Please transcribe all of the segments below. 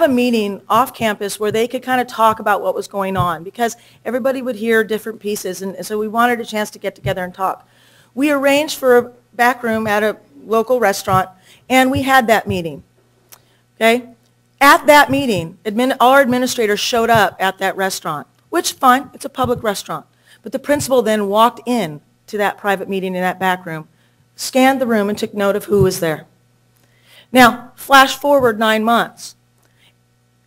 a meeting off campus where they could kind of talk about what was going on, because everybody would hear different pieces, and so we wanted a chance to get together and talk. We arranged for a back room at a local restaurant, and we had that meeting. Okay? At that meeting, all our administrators showed up at that restaurant, which, fine, it's a public restaurant. But the principal then walked in to that private meeting in that back room, scanned the room, and took note of who was there. Now, flash forward 9 months.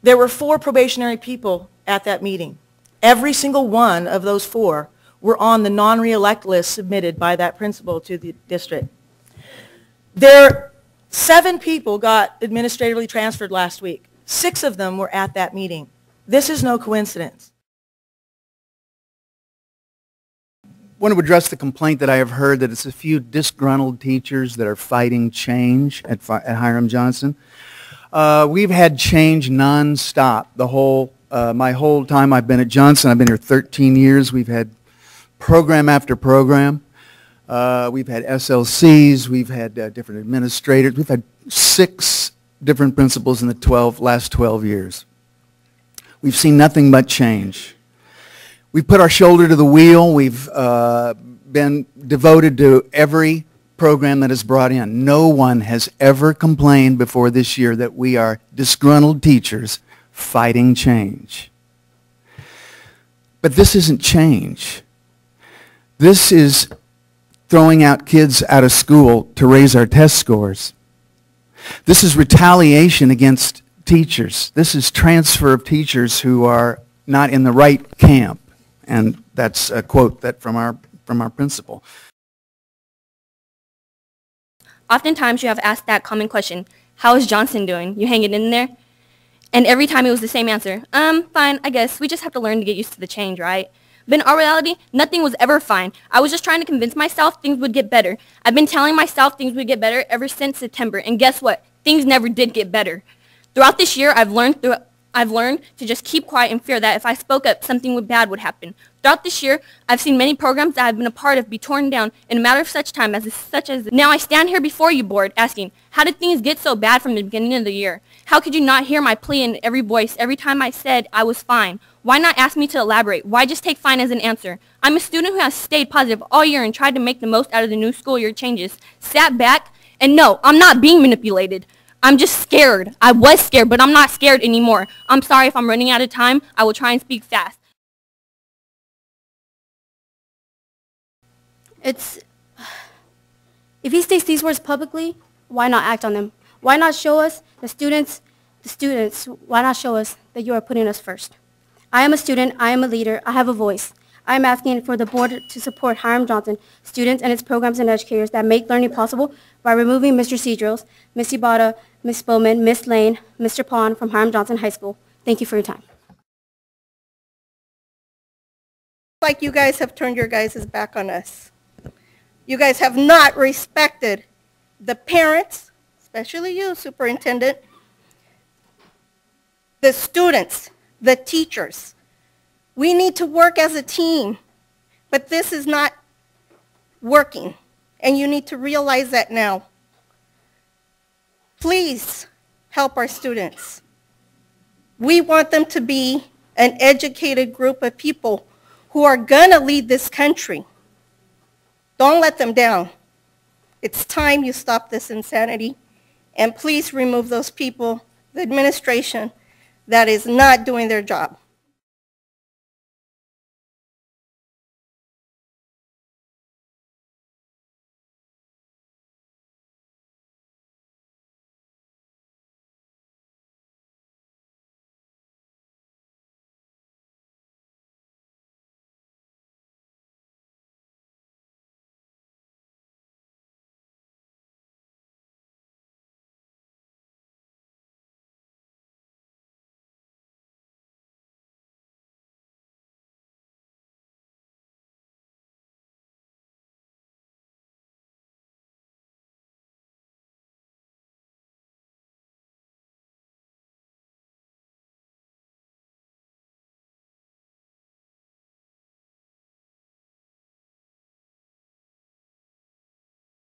There were 4 probationary people at that meeting. Every single one of those 4 were on the non-reelect list submitted by that principal to the district. 7 people got administratively transferred last week. 6 of them were at that meeting. This is no coincidence. I want to address the complaint that I have heard that it's a few disgruntled teachers that are fighting change at Hiram Johnson. We've had change nonstop. My whole time I've been at Johnson, I've been here 13 years. We've had program after program. We've had SLCs. We've had different administrators. We've had 6 different principals in the last 12 years. We've seen nothing but change. We've put our shoulder to the wheel. We've been devoted to every program that is brought in. No one has ever complained before this year that we are disgruntled teachers fighting change. But this isn't change. This is throwing out kids out of school to raise our test scores. This is retaliation against teachers. This is transfer of teachers who are not in the right camp. And that's a quote from our principal. Oftentimes you have asked that common question, how is Johnson doing? You hanging in there? And every time it was the same answer, fine, I guess. We just have to learn to get used to the change, right? But in our reality, nothing was ever fine. I was just trying to convince myself things would get better. I've been telling myself things would get better ever since September, and guess what? Things never did get better. Throughout this year, I've learned to just keep quiet and fear that if I spoke up, something bad would happen. Throughout this year, I've seen many programs that I've been a part of be torn down in a matter of such time such as now I stand here before you, board, asking, how did things get so bad from the beginning of the year? How could you not hear my plea in every voice every time I said I was fine? Why not ask me to elaborate? Why just take fine as an answer? I'm a student who has stayed positive all year and tried to make the most out of the new school year changes, sat back, and no, I'm not being manipulated. I'm just scared. I was scared, but I'm not scared anymore. I'm sorry if I'm running out of time. I will try and speak fast. If he states these words publicly, why not act on them? Why not show us, the students, why not show us that you are putting us first? I am a student, I am a leader, I have a voice. I am asking for the board to support Hiram Johnson, students and its programs and educators that make learning possible by removing Mr. Cedros, Ms. Ibarra, Ms. Bowman, Ms. Lane, Mr. Pond from Hiram Johnson High School. Thank you for your time. Like you guys have turned your guys' back on us. You guys have not respected the parents, especially you, superintendent, the students, the teachers. We need to work as a team, but this is not working, and you need to realize that now. Please help our students. We want them to be an educated group of people who are going to lead this country. Don't let them down. It's time you stop this insanity, and please remove those people, the administration, that is not doing their job.